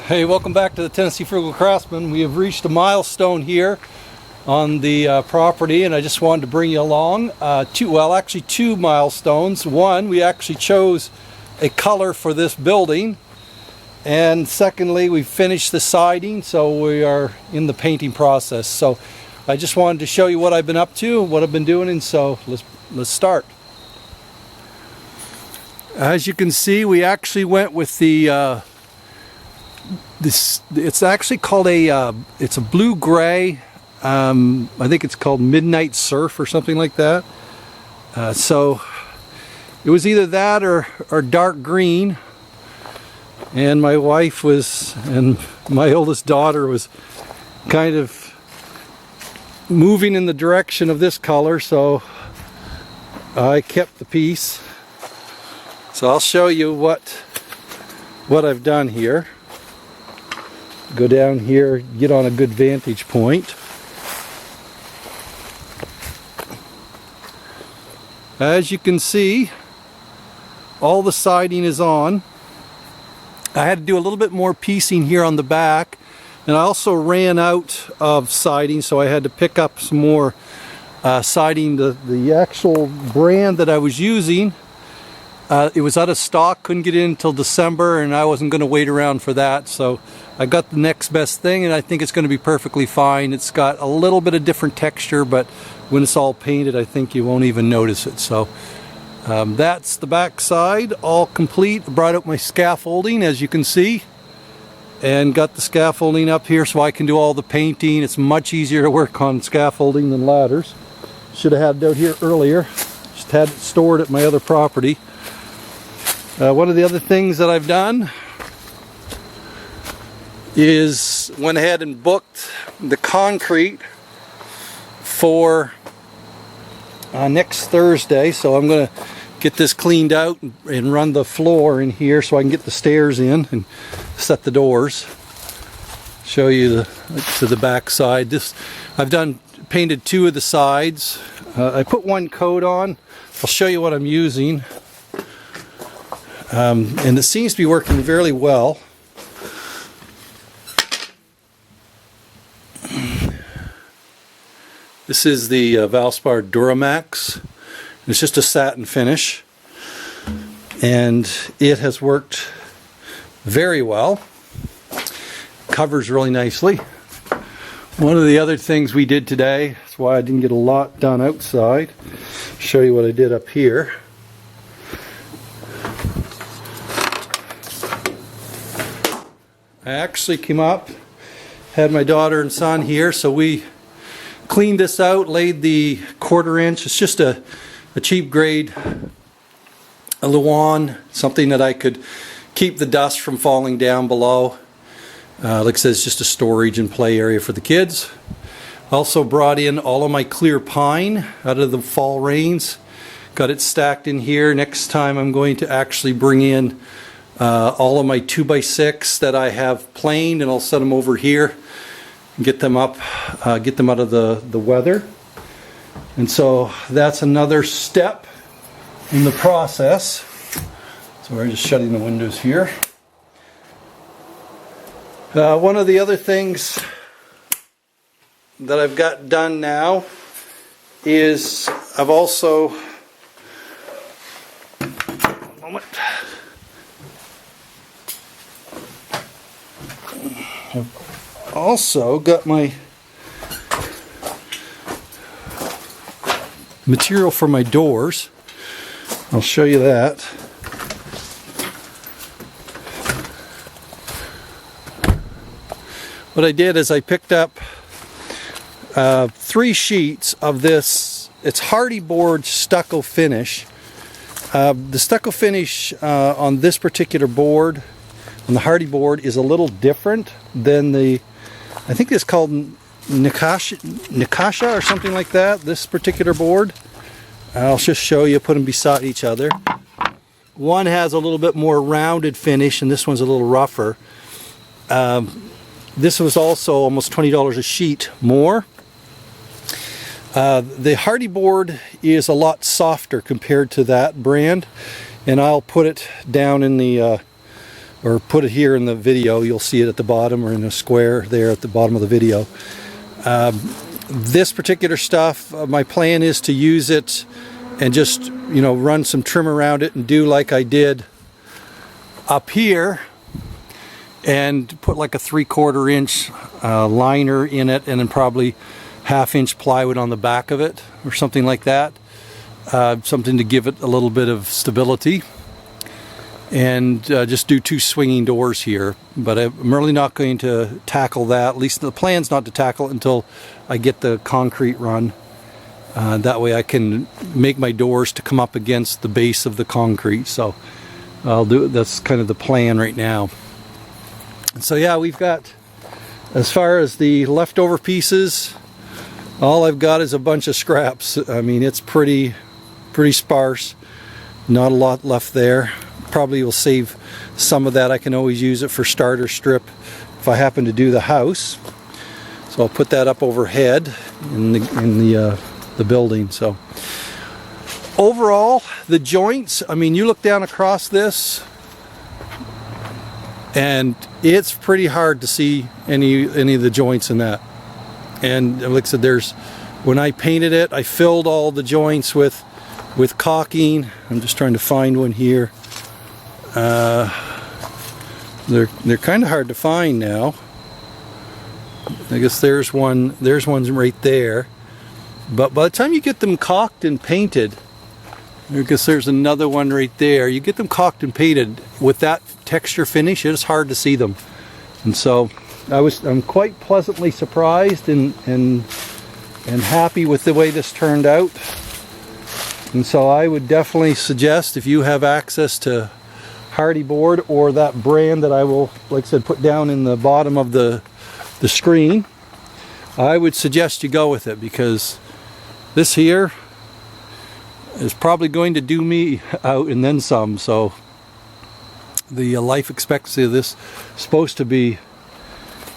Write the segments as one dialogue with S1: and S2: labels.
S1: Hey, welcome back to the Tennessee Frugal Craftsman. We have reached a milestone here on the property, and I just wanted to bring you along. Two milestones. One, we actually chose a color for this building, and secondly, we finished the siding, so we are in the painting process. So I just wanted to show you what I've been up to, what I've been doing, and so let's start. As you can see, we actually went with the it's actually called it's a blue-gray, I think it's called Midnight Surf or something like that. So it was either that or dark green, and my wife and my oldest daughter was kind of moving in the direction of this color, so I kept the piece. So I'll show you what I've done here. Go down here, get on a good vantage point. As you can see, all the siding is on. I had to do a little bit more piecing here on the back, and I also ran out of siding, so I had to pick up some more siding. The actual brand that I was using, it was out of stock, couldn't get in until December, and I wasn't going to wait around for that, so I got the next best thing, and I think it's going to be perfectly fine. It's got a little bit of different texture, but when it's all painted, I think you won't even notice it. So that's the back side, all complete. Brought up my scaffolding, as you can see, and got the scaffolding up here so I can do all the painting. It's much easier to work on scaffolding than ladders. Should have had it out here earlier. Just had it stored at my other property. One of the other things that I've done is went ahead and booked the concrete for next Thursday. So I'm going to get this cleaned out and run the floor in here so I can get the stairs in and set the doors. Show you to the back side. I've painted two of the sides. I put one coat on. I'll show you what I'm using. And it seems to be working fairly well. This is the Valspar Duramax. It's just a satin finish, and it has worked very well. Covers really nicely. One of the other things we did today, that's why I didn't get a lot done outside. Show you what I did up here. I actually came up, had my daughter and son here, so we cleaned this out, laid the 1/4 inch. It's just a cheap grade, a Luan, something that I could keep the dust from falling down below. Like I said, it's just a storage and play area for the kids. Also brought in all of my clear pine out of the fall rains. Got it stacked in here. Next time I'm going to actually bring in all of my 2x6 that I have planed, and I'll set them over here, get them up, get them out of the weather. And so that's another step in the process. So we're just shutting the windows here. One of the other things that I've got done now is I've also got my material for my doors. I'll show you that. What I did is I picked up 3 sheets of this. It's Hardie Board stucco finish. The stucco finish on this particular board, on the Hardie Board, is a little different than I think it's called Nichiha or something like that, this particular board. I'll just show you, put them beside each other. One has a little bit more rounded finish, and this one's a little rougher. This was also almost $20 a sheet more. The Hardie Board is a lot softer compared to that brand, and I'll put it down in the or put it here in the video. You'll see it at the bottom, or in a square there at the bottom of the video. This particular stuff, my plan is to use it and just, you know, run some trim around it and do like I did up here, and put like a 3/4 inch liner in it, and then probably 1/2 inch plywood on the back of it, or something like that. Something to give it a little bit of stability, and just do 2 swinging doors here. But I'm really not going to tackle that. At least the plan's not to tackle it until I get the concrete run. That way I can make my doors to come up against the base of the concrete. So I'll do it. That's kind of the plan right now. And so yeah, we've got, as far as the leftover pieces, all I've got is a bunch of scraps. I mean, it's pretty sparse. Not a lot left there. Probably will save some of that. I can always use it for starter strip if I happen to do the house. So I'll put that up overhead in the building. So overall, the joints, I mean, you look down across this and it's pretty hard to see any of the joints in that. And like I said, when I painted it, I filled all the joints with caulking. I'm just trying to find one here. They're kind of hard to find now. I guess there's one right there. But by the time you get them caulked and painted, I guess there's another one right there. You get them caulked and painted with that texture finish, it's hard to see them. And so I'm quite pleasantly surprised and happy with the way this turned out. And so I would definitely suggest, if you have access to Hardie Board or that brand that I will, like I said, put down in the bottom of the screen, I would suggest you go with it, because this here is probably going to do me out and then some. So the life expectancy of this is supposed to be,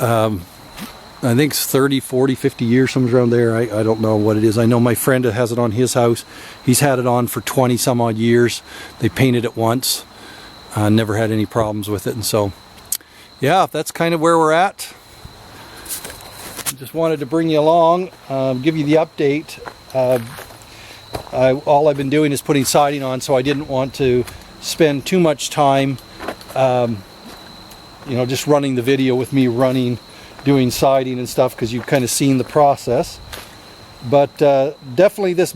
S1: I think it's 30, 40, 50 years, somewhere around there. I don't know what it is. I know my friend that has it on his house. He's had it on for 20 some odd years. They painted it once. Never had any problems with it. And so, yeah, that's kind of where we're at. Just wanted to bring you along, give you the update. All I've been doing is putting siding on, so I didn't want to spend too much time, you know, just running the video with me doing siding and stuff, because you've kind of seen the process. But definitely the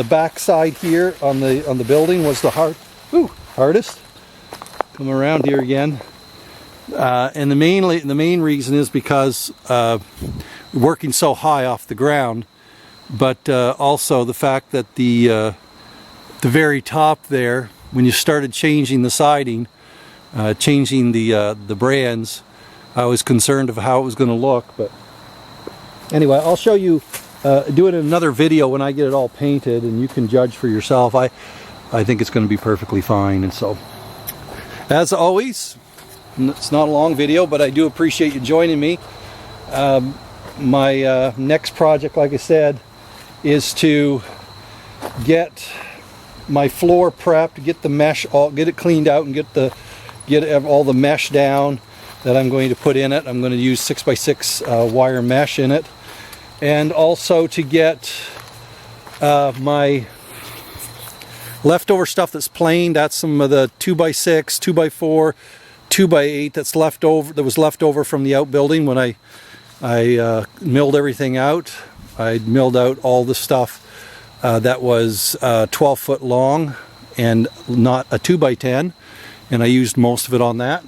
S1: back side here on the building was the hardest. Come around here again. And the main reason is because working so high off the ground, but also the fact that the very top there, when you started changing the siding, changing the brands, I was concerned of how it was going to look. But anyway, I'll show you, do it in another video when I get it all painted, and you can judge for yourself. I think it's going to be perfectly fine. And so, as always, it's not a long video, but I do appreciate you joining me. My next project, like I said, is to get my floor prepped, get the mesh, get it cleaned out, and get all the mesh down that I'm going to put in it. I'm going to use 6x6 wire mesh in it, and also to get my leftover stuff that's plain. That's some of the 2x6, 2x4, 2x8 that's left over, that was left over from the outbuilding when I milled everything out. I milled out all the stuff that was 12 foot long and not a 2x10, and I used most of it on that.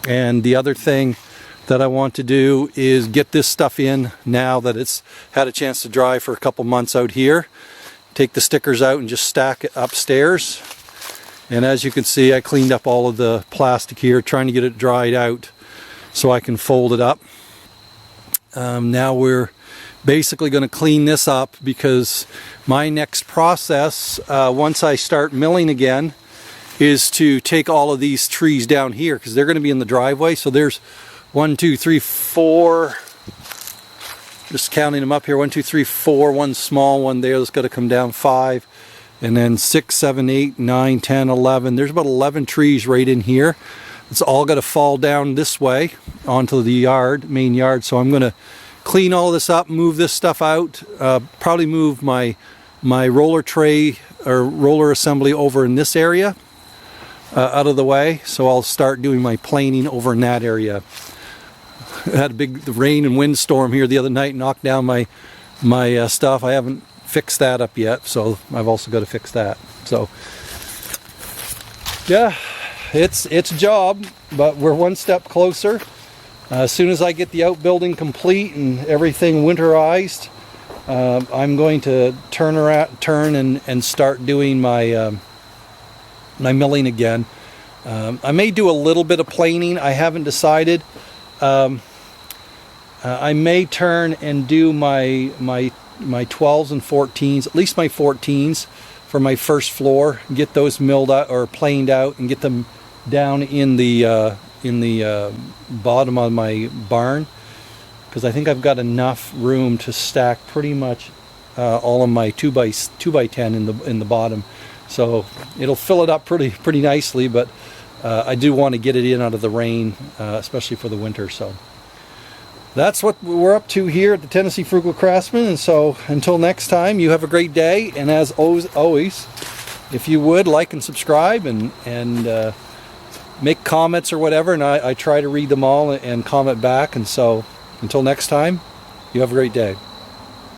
S1: And the other thing that I want to do is get this stuff in now that it's had a chance to dry for a couple months out here. Take the stickers out and just stack it upstairs. And as you can see, I cleaned up all of the plastic here, trying to get it dried out so I can fold it up. Now we're basically going to clean this up, because my next process, once I start milling again, is to take all of these trees down here, because they're going to be in the driveway. So there's 1, 2, 3, 4, just counting them up here, 1, 2, 3, 4, one small one there that's got to come down, 5, and then 6, 7, 8, 9, 10, 11. There's about 11 trees right in here it's all got to fall down this way onto the yard, main yard. So I'm going to clean all this up, move this stuff out, probably move my roller tray or roller assembly over in this area out of the way. So I'll start doing my planing over in that area. I had a big rain and windstorm here the other night, knocked down my stuff. I haven't fixed that up yet, so I've also got to fix that. So yeah, it's a job, but we're one step closer. As soon as I get the outbuilding complete and everything winterized, I'm going to turn and start doing my milling again. I may do a little bit of planing. I haven't decided. I may turn and do my 12s and 14s, at least my 14s for my first floor, get those milled out or planed out and get them down in the bottom of my barn, because I think I've got enough room to stack pretty much all of my 2x10 in the bottom, so it'll fill it up pretty nicely. But I do want to get it in out of the rain, especially for the winter. So that's what we're up to here at the Tennessee Frugal Craftsman. And so until next time, you have a great day. And as always, if you would like and subscribe and make comments or whatever, and I try to read them all and comment back. And so until next time, you have a great day.